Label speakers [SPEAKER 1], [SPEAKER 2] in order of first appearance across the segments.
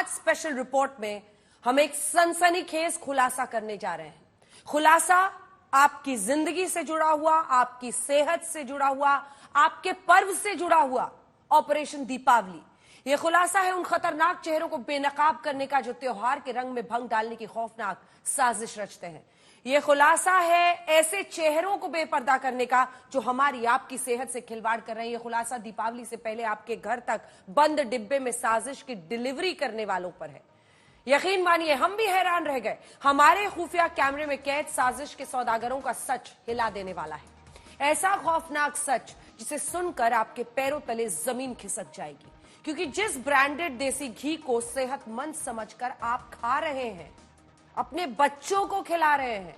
[SPEAKER 1] Special report में हम एक सनसनीखेज खुलासा करने जा रहे हैं। खुलासा आपकी जिंदगी से जुड़ा हुआ, आपकी सेहत से जुड़ा हुआ, आपके पर्व से जुड़ा हुआ ऑपरेशन दीपावली। यह खुलासा है उन खतरनाक चेहरों को बेनकाब करने का जो त्योहार के रंग में भंग डालने की खौफनाक साजिश रचते हैं। यह खुलासा है ऐसे चेहरों को बेपर्दा करने का जो हमारी आपकी सेहत से खिलवाड़ कर रहे हैं। यह खुलासा दीपावली से पहले आपके घर तक बंद डिब्बे में साजिश की डिलीवरी करने वालों पर है। यकीन मानिए हम भी हैरान रह गए। हमारे खुफिया कैमरे में कैद साजिश के सौदागरों का सच हिला देने वाला है। ऐसा खौफनाक सच जिसे सुनकर आपके पैरों तले जमीन खिसक जाएगी, क्योंकि जिस ब्रांडेड देसी घी को सेहतमंद समझकर आप खा रहे हैं, अपने बच्चों को खिला रहे हैं,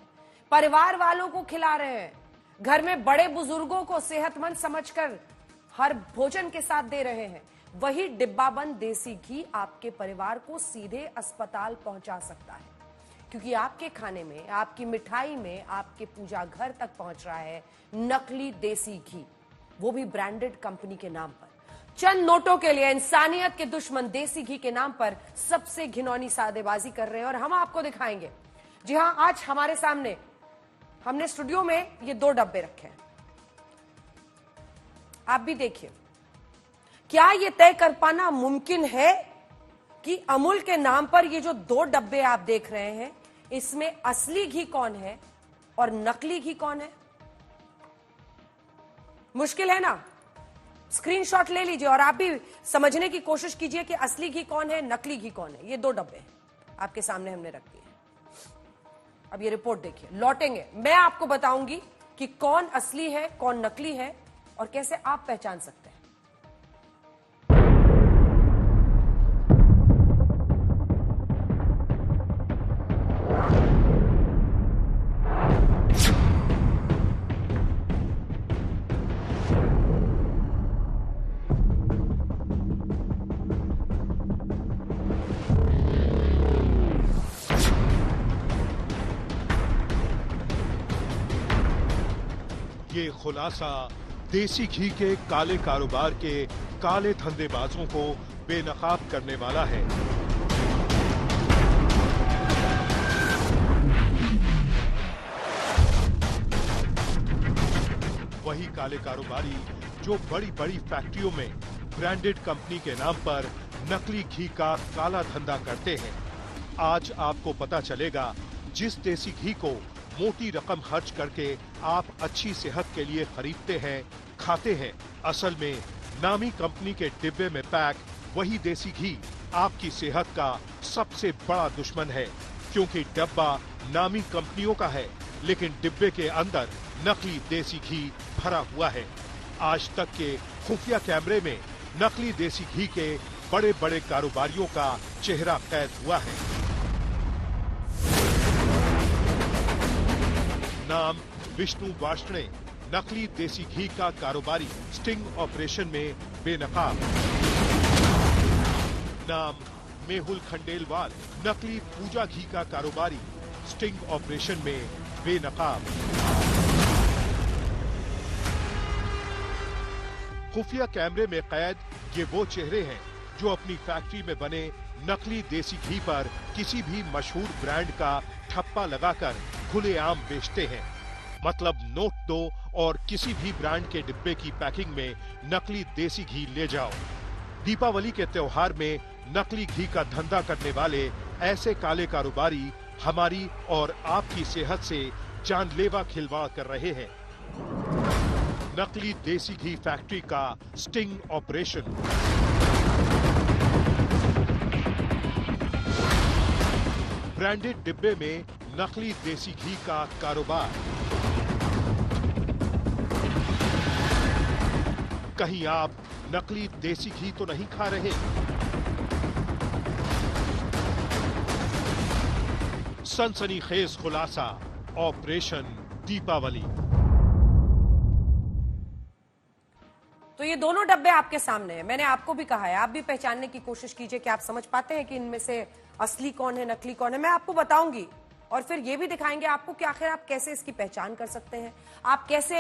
[SPEAKER 1] परिवार वालों को खिला रहे हैं, घर में बड़े बुजुर्गों को सेहतमंद समझकर हर भोजन के साथ दे रहे हैं, वही डिब्बाबंद देसी घी आपके परिवार को सीधे अस्पताल पहुंचा सकता है। क्योंकि आपके खाने में, आपकी मिठाई में, आपके पूजा घर तक पहुंच रहा है नकली देसी घी, वो भी ब्रांडेड कंपनी के नाम पर। चंद नोटों के लिए इंसानियत के दुश्मन देसी घी के नाम पर सबसे घिनौनी सादेबाजी कर रहे हैं और हम आपको दिखाएंगे। जी हां, आज हमारे सामने हमने स्टूडियो में ये 2 डब्बे रखे हैं, आप भी देखिए। क्या ये तय कर पाना मुमकिन है कि अमूल के नाम पर ये जो 2 डब्बे आप देख रहे हैं, इसमें असली घी कौन है और नकली घी कौन है? मुश्किल है ना? स्क्रीनशॉट ले लीजिए और आप भी समझने की कोशिश कीजिए कि असली घी कौन है, नकली घी कौन है। ये 2 डब्बे आपके सामने हमने रख दिए। अब ये रिपोर्ट देखिए, लौटेंगे मैं आपको बताऊंगी कि कौन असली है, कौन नकली है और कैसे आप पहचान सकते हैं।
[SPEAKER 2] ये खुलासा देसी घी के काले कारोबार के काले धंधेबाजों को बेनकाब करने वाला है। वही काले कारोबारी जो बड़ी बड़ी फैक्ट्रियों में ब्रांडेड कंपनी के नाम पर नकली घी का काला धंधा करते हैं। आज आपको पता चलेगा, जिस देसी घी को मोटी रकम खर्च करके आप अच्छी सेहत के लिए खरीदते हैं, खाते हैं, असल में नामी कंपनी के डिब्बे में पैक वही देसी घी आपकी सेहत का सबसे बड़ा दुश्मन है। क्योंकि डब्बा नामी कंपनियों का है, लेकिन डिब्बे के अंदर नकली देसी घी भरा हुआ है। आज तक के खुफिया कैमरे में नकली देसी घी के बड़े बड़े कारोबारियों का चेहरा कैद हुआ है। नाम विष्णु वार्ष्णे, नकली देसी घी का कारोबारी, स्टिंग ऑपरेशन में बेनकाब। नाम मेहुल खंडेलवाल, नकली पूजा घी का कारोबारी, स्टिंग ऑपरेशन में बेनकाब। खुफिया कैमरे में कैद ये वो चेहरे हैं जो अपनी फैक्ट्री में बने नकली देसी घी पर किसी भी मशहूर ब्रांड का ठप्पा लगाकर खुलेआम बेचते हैं। मतलब नोट दो और किसी भी ब्रांड के डिब्बे की पैकिंग में नकली देसी घी ले जाओ। दीपावली के त्योहार में नकली घी का धंधा करने वाले ऐसे काले कारोबारी हमारी और आपकी सेहत से जानलेवा खिलवाड़ कर रहे हैं। नकली देसी घी फैक्ट्री का स्टिंग ऑपरेशन। ब्रांडेड डिब्बे में नकली देसी घी का कारोबार। कहीं आप नकली देसी घी तो नहीं खा रहे? सनसनीखेज खुलासा, ऑपरेशन दीपावली।
[SPEAKER 1] तो ये दोनों डब्बे आपके सामने हैं। मैंने आपको भी कहा है, आप भी पहचानने की कोशिश कीजिए कि आप समझ पाते हैं कि इनमें से असली कौन है, नकली कौन है। मैं आपको बताऊंगी और फिर ये भी दिखाएंगे आपको कि आखिर आप कैसे इसकी पहचान कर सकते हैं, आप कैसे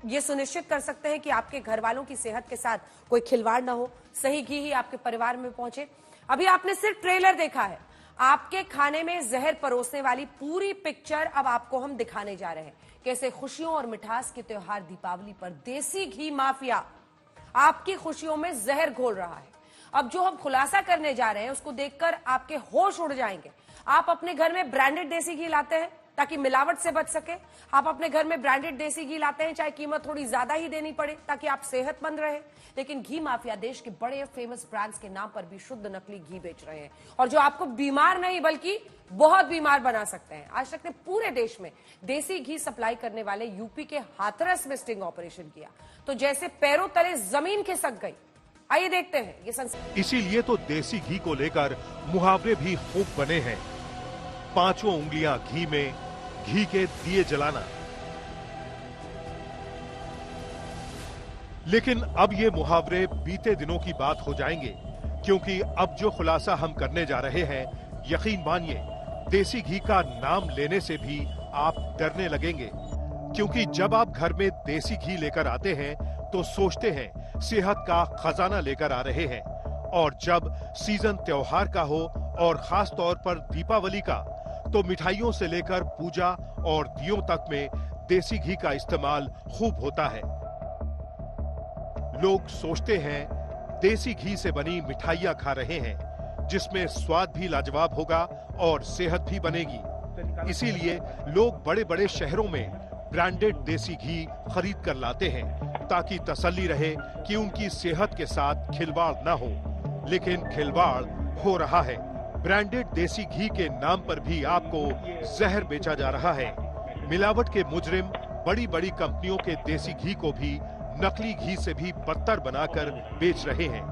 [SPEAKER 1] ये सुनिश्चित कर सकते हैं कि आपके घर वालों की सेहत के साथ कोई खिलवाड़ ना हो, सही घी ही आपके परिवार में पहुंचे। अभी आपने सिर्फ ट्रेलर देखा है। आपके खाने में जहर परोसने वाली पूरी पिक्चर अब आपको हम दिखाने जा रहे हैं। कैसे खुशियों और मिठास के त्योहार दीपावली पर देसी घी माफिया आपकी खुशियों में जहर घोल रहा है। अब जो हम खुलासा करने जा रहे हैं उसको देखकर आपके होश उड़ जाएंगे। आप अपने घर में ब्रांडेड देसी घी लाते हैं ताकि मिलावट से बच सके। आप अपने घर में ब्रांडेड देसी घी लाते हैं चाहे कीमत थोड़ी ज्यादा ही देनी पड़े ताकि आप सेहतमंद रहे। लेकिन घी माफिया देश के बड़े फेमस ब्रांड्स के नाम पर भी शुद्ध नकली घी बेच रहे हैं, और जो आपको बीमार नहीं बल्कि बहुत बीमार बना सकते हैं। आज तक ने पूरे देश में देसी घी सप्लाई करने वाले यूपी के हाथरस में स्टिंग ऑपरेशन किया तो जैसे पैरों तले जमीन खिसक गई। आइए देखते हैं ये
[SPEAKER 2] इसीलिए तो देसी घी को लेकर मुहावरे भी खूब बने हैं। 5 उंगलियां घी में, घी के दिए जलाना। लेकिन अब ये मुहावरे बीते दिनों की बात हो जाएंगे, क्योंकि अब जो खुलासा हम करने जा रहे हैं, यकीन मानिए देसी घी का नाम लेने से भी आप डरने लगेंगे। क्योंकि जब आप घर में देसी घी लेकर आते हैं तो सोचते हैं सेहत का खजाना लेकर आ रहे हैं, और जब सीजन त्योहार का हो और खास तौर पर दीपावली का, तो मिठाइयों से लेकर पूजा और दियों तक में देसी घी का इस्तेमाल खूब होता है। लोग सोचते हैं देसी घी से बनी मिठाइयां खा रहे हैं, जिसमें स्वाद भी लाजवाब होगा और सेहत भी बनेगी। इसीलिए लोग बड़े बड़े शहरों में ब्रांडेड देसी घी खरीद कर लाते हैं ताकि तसल्ली रहे कि उनकी सेहत के साथ खिलवाड़ न हो। लेकिन खिलवाड़ हो रहा है। ब्रांडेड देसी घी के नाम पर भी आपको जहर बेचा जा रहा है। मिलावट के मुजरिम बड़ी बड़ी कंपनियों के देसी घी को भी नकली घी से भी बदतर बनाकर बेच रहे हैं,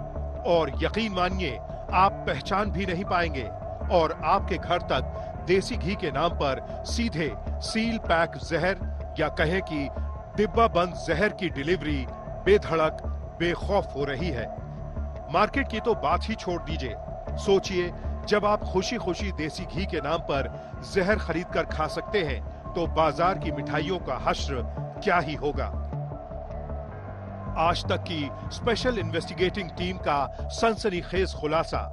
[SPEAKER 2] और यकीन मानिए आप पहचान भी नहीं पाएंगे, और आपके घर तक देसी घी के नाम पर सीधे सील पैक जहर या कहें कि डिब्बा बंद जहर की डिलीवरी बेधड़क बेखौफ हो रही है। मार्केट की तो बात ही छोड़ दीजिए। सोचिए, जब आप खुशी खुशी देसी घी के नाम पर जहर खरीद कर खा सकते हैं, तो बाजार की मिठाइयों का हश्र क्या ही होगा। आज तक की स्पेशल इन्वेस्टिगेटिंग टीम का सनसनीखेज खुलासा,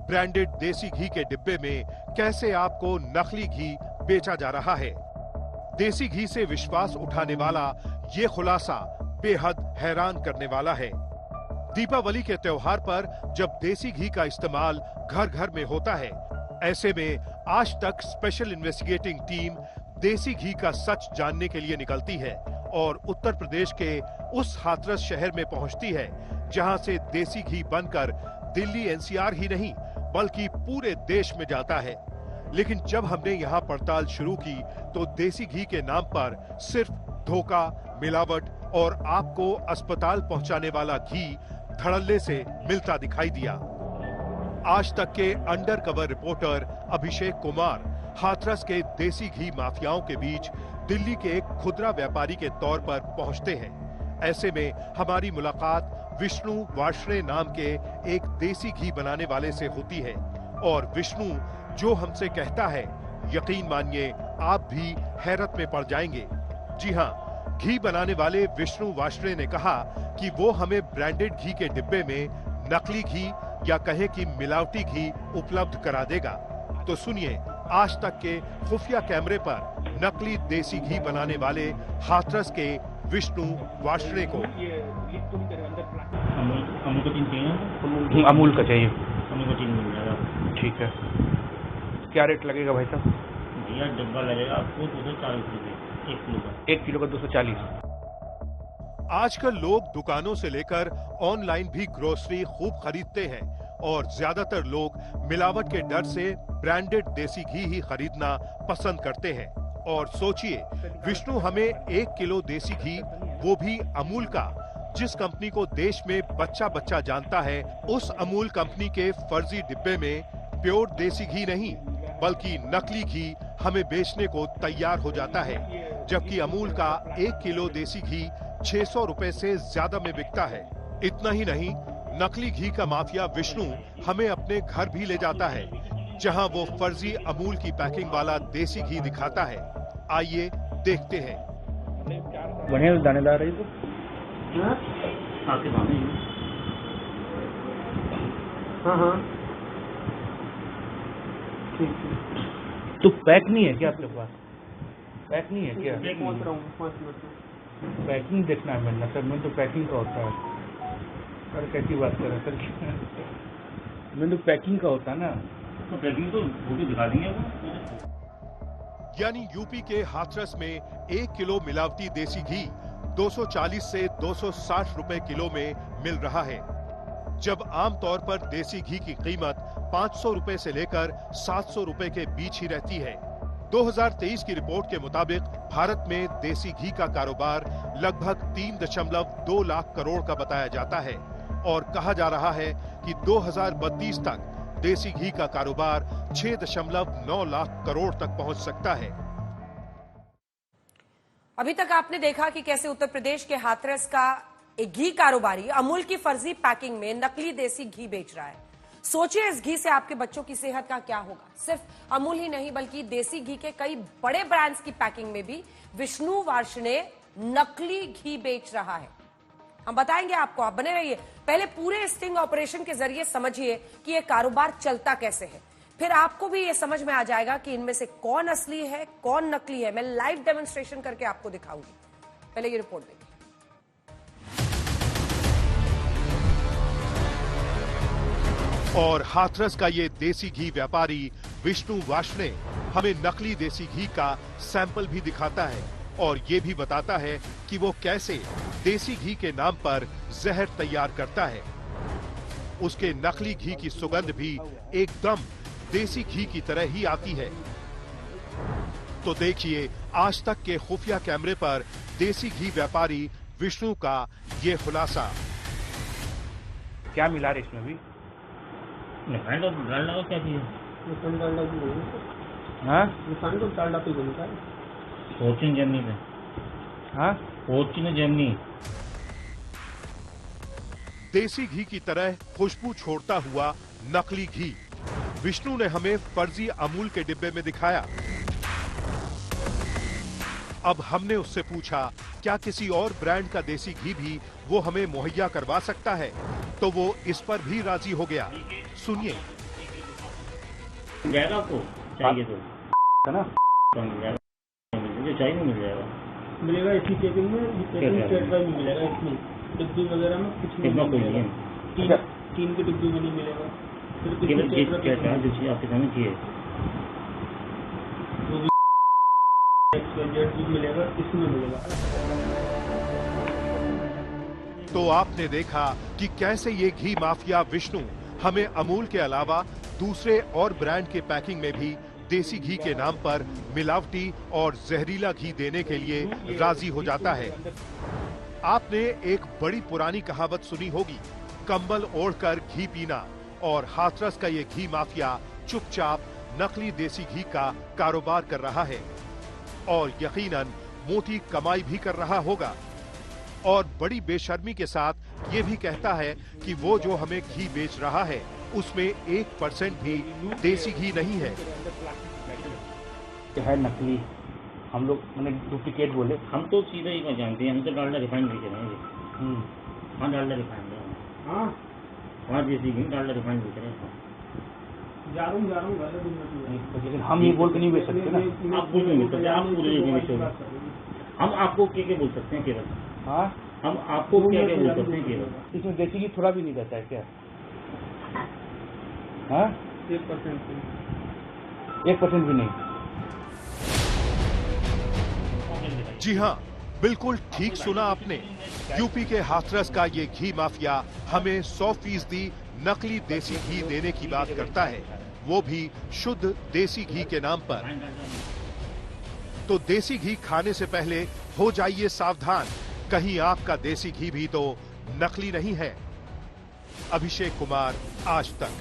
[SPEAKER 2] ब्रांडेड देसी घी के डिब्बे में कैसे आपको नकली घी बेचा जा रहा है। देसी घी से विश्वास उठाने वाला ये खुलासा बेहद हैरान करने वाला है। दीपावली के त्योहार पर जब देसी घी का इस्तेमाल घर घर में होता है, ऐसे में आज तक स्पेशल इन्वेस्टिगेटिंग टीम देसी घी का सच जानने के लिए निकलती है और उत्तर प्रदेश के उस हाथरस शहर में पहुंचती है जहां से देसी घी बनकर दिल्ली एनसीआर ही नहीं बल्कि पूरे देश में जाता है। लेकिन जब हमने यहां पड़ताल शुरू की तो देसी घी के नाम पर सिर्फ धोखा, मिलावट और आपको अस्पताल पहुंचाने वाला घी धड़ल्ले से मिलता दिखाई दिया। आज तक के under cover reporter Abhishek Kumar Hathras के देसी घी माफियाओं के बीच दिल्ली के एक खुदरा व्यापारी के तौर पर पहुंचते हैं। ऐसे में हमारी मुलाकात विष्णु वार्ष्णे नाम के एक देसी घी बनाने वाले से होती है, और विष्णु जो हमसे कहता है, यकीन मानिए आप भी हैरत में पड़ जाएंगे। जी हाँ, घी बनाने वाले विष्णु वार्ष्णे ने कहा कि वो हमें ब्रांडेड घी के डिब्बे में नकली घी या कहे कि मिलावटी घी उपलब्ध करा देगा। तो सुनिए आज तक के खुफिया कैमरे पर नकली देसी घी बनाने वाले हाथरस के विष्णु वार्ष्णे को।
[SPEAKER 3] अमूल का 3 चाहिए।
[SPEAKER 4] अमूल का चाहिए।
[SPEAKER 3] अमूल का 3 मिल जाएगा।
[SPEAKER 4] ठीक है, क्या रेट लगेगा भाई साहब?
[SPEAKER 3] भैया डब्बा लगेगा आपको 240 रुपए 1 किलो का।
[SPEAKER 4] 1 किलो का 240।
[SPEAKER 2] आजकल लोग दुकानों से लेकर ऑनलाइन भी ग्रोसरी खूब खरीदते हैं, और ज्यादातर लोग मिलावट के डर से ब्रांडेड देसी घी ही खरीदना पसंद करते हैं। और सोचिए, विष्णु हमें 1 किलो देसी घी, वो भी अमूल का, जिस कंपनी को देश में बच्चा बच्चा जानता है, उस अमूल कंपनी के फर्जी डिब्बे में प्योर देसी घी नहीं बल्कि नकली घी हमें बेचने को तैयार हो जाता है। जबकि अमूल का 1 किलो देसी घी 600 रुपए से ज्यादा में बिकता है। इतना ही नहीं, नकली घी का माफिया विष्णु हमें अपने घर भी ले जाता है, जहां वो फर्जी अमूल की पैकिंग वाला देसी घी दिखाता है। आइए देखते हैं।
[SPEAKER 4] बढ़िया दानेदार है।
[SPEAKER 3] आपके दाने
[SPEAKER 4] हाँ हाँ, तो पैक नहीं है क्या आपके पास? पैक नहीं है क्या?
[SPEAKER 3] पहुंच रहा हूँ 5 मिनट में।
[SPEAKER 4] पैकिंग देखना है मैंने सर, मैं तो पैकिंग का होता है सर। कैसी बात कर रहे हैं सर? मैं तो पैकिंग का होता है ना।
[SPEAKER 3] तो पैकिंग तो फोटो दिखा देंगे आपको।
[SPEAKER 2] यानी यूपी के हाथरस में 1 किलो मिलावटी देसी घी 240 से 260 रुपए किलो में मिल रहा है, जब आमतौर पर देसी घी की कीमत 500 रुपए से लेकर 700 रुपए के बीच ही रहती है। 2023 की रिपोर्ट के मुताबिक भारत में देसी घी का कारोबार लगभग 3.2 लाख करोड़ का बताया जाता है और कहा जा रहा है कि 2032 तक देसी घी का कारोबार 6.9 लाख करोड़ तक पहुंच सकता है।
[SPEAKER 1] अभी तक आपने देखा कि कैसे उत्तर प्रदेश के हाथरस का एक घी कारोबारी अमूल की फर्जी पैकिंग में नकली देसी घी बेच रहा है। सोचिए इस घी से आपके बच्चों की सेहत का क्या होगा। सिर्फ अमूल ही नहीं बल्कि देसी घी के कई बड़े ब्रांड्स की पैकिंग में भी विष्णु वार्ष्णेय नकली घी बेच रहा है। हम बताएंगे आपको, आप बने रहिए। पहले पूरे स्टिंग ऑपरेशन के जरिए समझिए कि यह कारोबार चलता कैसे है, फिर आपको भी ये समझ में आ जाएगा कि इनमें से कौन असली है कौन नकली है। मैं लाइव डेमोन्स्ट्रेशन करके आपको दिखाऊंगी। पहले ये रिपोर्ट देखिए।
[SPEAKER 2] और हाथरस का ये देसी घी व्यापारी विष्णु वार्ष्णेय हमें नकली देसी घी का सैंपल भी दिखाता है और ये भी बताता है कि वो कैसे देसी घी के नाम पर जहर तैयार करता है। उसके नकली घी की सुगंध भी एकदम देसी घी की तरह ही आती है। तो देखिए आज तक के खुफिया कैमरे पर देसी घी व्यापारी विष्णु का ये खुलासा।
[SPEAKER 4] क्या मिला रहे इसमें भी?
[SPEAKER 3] रिफाइंड और डालडा का क्या चीज?
[SPEAKER 5] रिफाइंड डालडा भी बनता
[SPEAKER 4] हाँ
[SPEAKER 5] है। रिफाइंड और डालडा भी बनता है।
[SPEAKER 3] फॉर्च्यून जेमनी पे।
[SPEAKER 4] हाँ
[SPEAKER 3] फॉर्च्यून जेमनी।
[SPEAKER 2] देसी घी की तरह खुशबू छोड़ता हुआ नकली घी विष्णु ने हमें फर्जी अमूल के डिब्बे में दिखाया। अब हमने उससे पूछा क्या किसी और ब्रांड का देसी घी भी वो हमें मुहैया करवा सकता है, तो वो इस पर भी राजी हो गया। सुनिए।
[SPEAKER 3] मिल जाएगा आपको चाहिए तो
[SPEAKER 4] है ना?
[SPEAKER 3] तो मिल जाएगा, जो चाहिए मिल जाएगा।
[SPEAKER 5] मिलेगा इसी पैकिंग में, पैकिंग सेट वाइज मिलेगा। इसमें डिब्बी वगैरह में कुछ नहीं
[SPEAKER 3] इसमें कोई नहीं
[SPEAKER 5] मिलेगा।
[SPEAKER 3] है।
[SPEAKER 5] तीन के डिब्बी में नहीं मिलेगा। सिर्फ
[SPEAKER 3] केवल
[SPEAKER 5] इसी
[SPEAKER 3] चीज
[SPEAKER 5] सेट
[SPEAKER 3] क्या
[SPEAKER 5] में
[SPEAKER 3] है जो चीज आपके सामने चाहिए
[SPEAKER 5] वो भी XYZ भी मिलेगा, इसमें मिलेगा।
[SPEAKER 2] तो आपने देखा कि कैसे ये घी माफिया विष्णु हमें अमूल के अलावा दूसरे और ब्रांड के पैकिंग में भी देसी घी के नाम पर मिलावटी और जहरीला घी देने के लिए राजी हो जाता है। आपने एक बड़ी पुरानी कहावत सुनी होगी, कंबल ओढ़कर घी पीना, और हाथरस का ये घी माफिया चुपचाप नकली देसी घी का कारोबार कर रहा है और यकीनन मोटी कमाई भी कर रहा होगा। और बड़ी बेशर्मी के साथ ये भी कहता है कि वो जो हमें घी बेच रहा है उसमें 1% भी देसी घी नहीं है।
[SPEAKER 4] है नकली, हम लोग मैंने डुप्लीकेट बोले।
[SPEAKER 3] हम तो सीधा ही जानते हैं, हम तो डालडा रिफाइंड बेच रहे हैं। हाँ डालडा रिफाइंड है।
[SPEAKER 5] हाँ
[SPEAKER 3] हाँ देसी घी डालडा रिफाइंड बेच रहे हैं।
[SPEAKER 5] जा रहा हूँ
[SPEAKER 4] लेकिन हम ये बोल के नहीं बेच सकते ना।
[SPEAKER 3] आप कुछ नहीं बेच सकते, आप पूरे बेचोगे। हम आपको क्या बोल सकते हैं केवल?
[SPEAKER 4] हाँ
[SPEAKER 3] हम आपको क्या बोल सकते हैं केवल?
[SPEAKER 4] इसमें देसी घी थोड़ा भी नहीं रहता है क्या? हाँ 1% भी नहीं।
[SPEAKER 2] जी हाँ, बिल्कुल ठीक सुना आपने। यूपी के हाथरस का ये घी माफिया हमें 100% नकली देसी घी देने की बात करता है, वो भी शुद्ध देसी घी के नाम पर। तो देसी घी खाने से पहले हो जाइए सावधान, कहीं आपका देसी घी भी तो नकली नहीं है। अभिषेक कुमार, आज तक।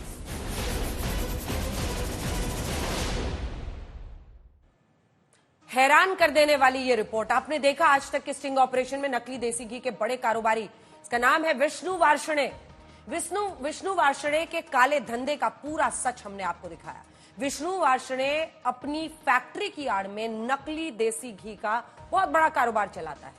[SPEAKER 1] हैरान कर देने वाली ये रिपोर्ट आपने देखा आज तक के स्टिंग ऑपरेशन में नकली देसी घी के बड़े कारोबारी, इसका नाम है विष्णु वार्ष्णेय। विष्णु वार्ष्णेय के काले धंधे का पूरा सच हमने आपको दिखाया। विष्णु वार्ष्णेय अपनी फैक्ट्री की आड़ में नकली देसी घी का बहुत बड़ा कारोबार चलाता है।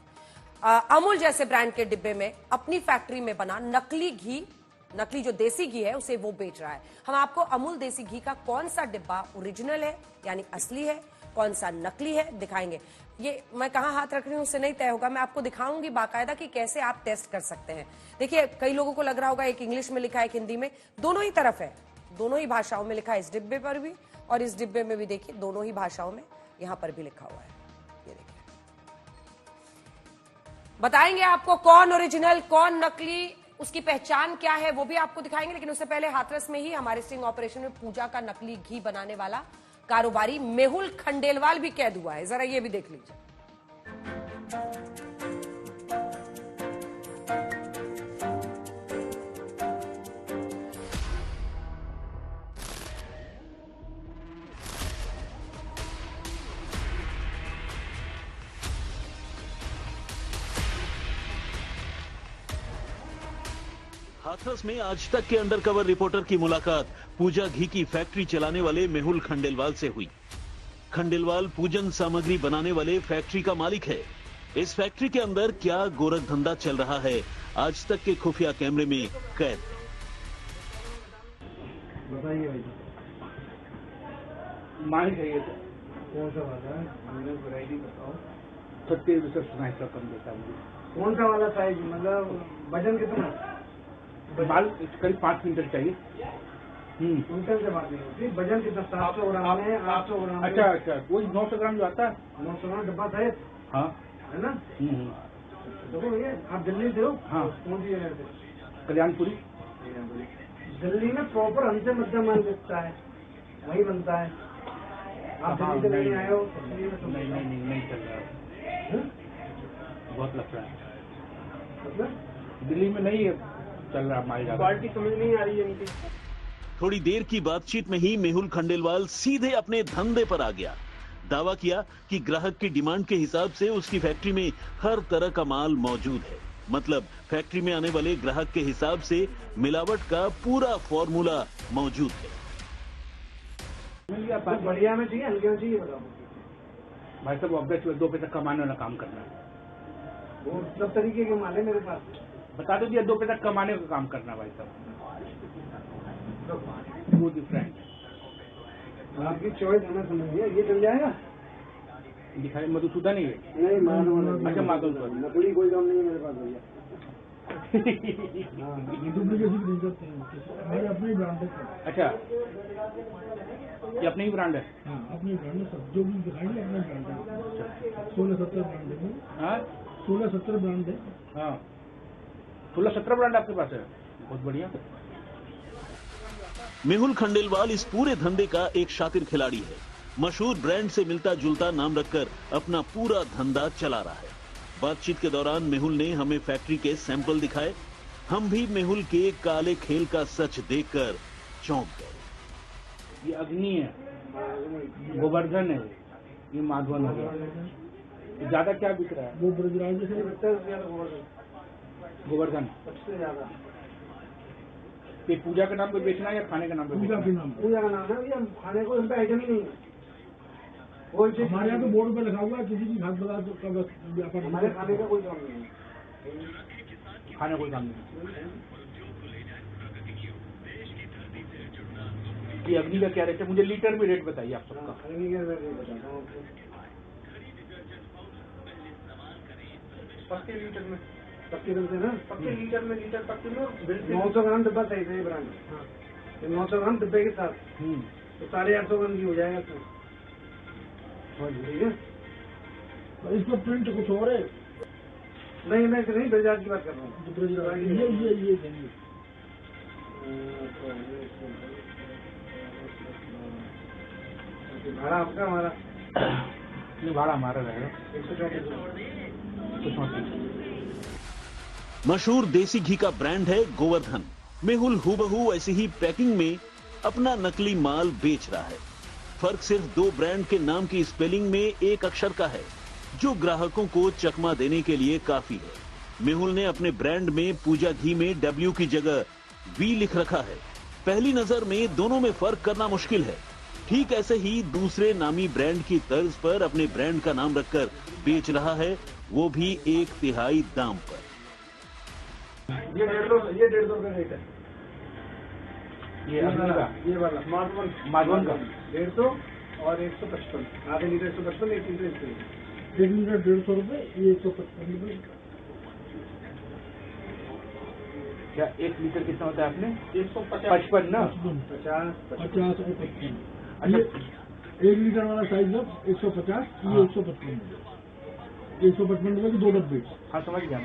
[SPEAKER 1] अमूल जैसे ब्रांड के डिब्बे में अपनी फैक्ट्री में बना नकली घी नकली जो देसी घी है उसे वो बेच रहा है। हम आपको अमूल देसी घी का कौन सा डिब्बा ओरिजिनल है यानी असली है, कौन सा नकली है दिखाएंगे। ये मैं कहां हाथ रख रही हूं उससे नहीं तय होगा, मैं आपको दिखाऊंगी बाकायदा कि कैसे आप टेस्ट कर सकते हैं। देखिए कई लोगों को लग रहा होगा एक इंग्लिश में लिखा है, एक हिंदी में, दोनों ही तरफ है, दोनों ही भाषाओं में लिखा है, इस डिब्बे पर भी और इस डिब्बे में भी देखिए दोनों ही भाषाओं में यहां पर भी लिखा हुआ है। ये देखिए, बताएंगे आपको कौन ओरिजिनल कौन नकली, उसकी पहचान क्या है वो भी आपको दिखाएंगे। लेकिन उससे पहले हाथरस में ही हमारे स्टिंग ऑपरेशन में पूजा का नकली घी बनाने वाला कारोबारी मेहुल खंडेलवाल भी कैद हुआ है, जरा ये भी देख लीजिए।
[SPEAKER 6] हाथरस में आज तक के अंडरकवर रिपोर्टर की मुलाकात पूजा घी की फैक्ट्री चलाने वाले मेहुल खंडेलवाल से हुई। खंडेलवाल पूजन सामग्री बनाने वाले फैक्ट्री का मालिक है। इस फैक्ट्री के अंदर क्या गोरख धंधा चल रहा है, आज तक के खुफिया कैमरे में कैद।
[SPEAKER 4] बताइए भाई, मालिक है ये तो कौन सा वाला है, मुझे वैरायटी बताओ। 30 रुपये सुनाई का कम देता मुझे। कौन सा वाला साइज, मतलब वजन कितना? माल करीब 5 क्विंटल चाहिए। क्विंटल से बात नहीं होती, वजन कितना? 700 ग्राम है, 800 ग्राम। अच्छा अच्छा, वही 900 ग्राम जो आता है। 900 ग्राम डब्बा शायद, हाँ है ना। देखो भैया, आप दिल्ली से हो? हाँ। कौन सी जगह से? कल्याणपुरी। दिल्ली में प्रॉपर हमसे मध्यम माल बिकता है, वही बनता है। आप दिल्ली से लेने आए हो? नहीं चल रहा है, बहुत लफड़ा है। मतलब दिल्ली में नहीं है चल रहा माल, क्वालिटी समझ नहीं आ रही है इनकी।
[SPEAKER 6] थोड़ी देर की बातचीत में ही मेहुल खंडेलवाल सीधे अपने धंधे पर आ गया। दावा किया कि ग्राहक की डिमांड के हिसाब से उसकी फैक्ट्री में हर तरह का माल मौजूद है। मतलब फैक्ट्री में आने वाले ग्राहक के हिसाब से मिलावट का पूरा फॉर्मूला मौजूद है।
[SPEAKER 4] बढ़िया में चाहिए, हल्के में चाहिए, बताओ भाई साहब। ऑब्वियस 2 पैसा कमाने वाला काम करना है, वो सब तरीके के माल है मेरे पास। बता दो दिया, 2 पैसा कमाने का काम करना भाई साहब, वो डिफरेंट। आपकी चॉइस हमें समझिए, ये चल जाएगा। दिखाई मधुसूदन नहीं है? नहीं माधव। अच्छा माधव, नकली कोई काम नहीं है मेरे पास भैया। अपनी ब्रांड है। अच्छा, ये अपनी ही ब्रांड है? अपनी ब्रांड है, सब जो भी दिखाएंगे अपना ब्रांड है। 16-17 ब्रांड है। हाँ 16-17 ब्रांड है। हाँ 16-17 ब्रांड आपके पास है, बहुत बढ़िया।
[SPEAKER 6] मेहुल खंडेलवाल इस पूरे धंधे का एक शातिर खिलाड़ी है। मशहूर ब्रांड से मिलता जुलता नाम रखकर अपना पूरा धंधा चला रहा है। बातचीत के दौरान मेहुल ने हमें फैक्ट्री के सैंपल दिखाए। हम भी मेहुल के काले खेल का सच देखकर चौंक गए।
[SPEAKER 4] ये अग्नि है, गोवर्धन है, ये माधवन हो गया। ज्यादा क्या बिक रहा है? वो ब्रजराज से गोवर्धन सबसे ज्यादा। ये पूजा के नाम पे बेचना है या खाने के नाम पे? पूजा के नाम, पूजा का नाम है भैया, खाने को इनका आइटम ही नहीं है। हमारे यहाँ तो बोर्ड पे लिखा हुआ है किसी की खाद्य पदार्थ का व्यापार। हमारे खाने का कोई काम नहीं है, खाने कोई काम नहीं। ये अग्नि का क्या रेट है? मुझे लीटर में रेट बताइए आप सबका। अग्नि का रेट बताता हूँ आपको। 25 लीटर में 25 रुपये ना, 25 लीटर में, लीटर 25 में 900 ग्राम डिब्बा सही है ब्रांड। 900 ग्राम डिब्बे के साथ तो 850 ग्राम की हो जाएगा। ठीक है, इसको प्रिंट कुछ और है? नहीं मैं नहीं बजाज की बात कर रहा हूँ। ये भाड़ा आपका, हमारा ये भाड़ा हमारा रहेगा 134।
[SPEAKER 6] मशहूर देसी घी का ब्रांड है गोवर्धन। मेहुल हूबहू ऐसी ही पैकिंग में अपना नकली माल बेच रहा है। फर्क सिर्फ 2 ब्रांड के नाम की स्पेलिंग में एक अक्षर का है, जो ग्राहकों को चकमा देने के लिए काफी है। मेहुल ने अपने ब्रांड में पूजा घी में W की जगह V लिख रखा है। पहली नजर में दोनों में फर्क करना मुश्किल है। ठीक ऐसे ही दूसरे नामी ब्रांड की तर्ज पर अपने ब्रांड का नाम रखकर बेच रहा है, वो भी 1/3 दाम पर।
[SPEAKER 4] ये 150 रुपये रेट है। ये वाला माधवन का 150 और 155, आधे लीटर 155, 1 लीटर 1 लीटर 150 रुपये, ये 155 रुपये। क्या 1 लीटर कितना होता है आपने? 155 ना? 50 और 55। अच्छा, 1 लीटर वाला साइज 150, ये 155 रुपये, 155 रुपये की 2 डब्बे। हाँ समझ गया।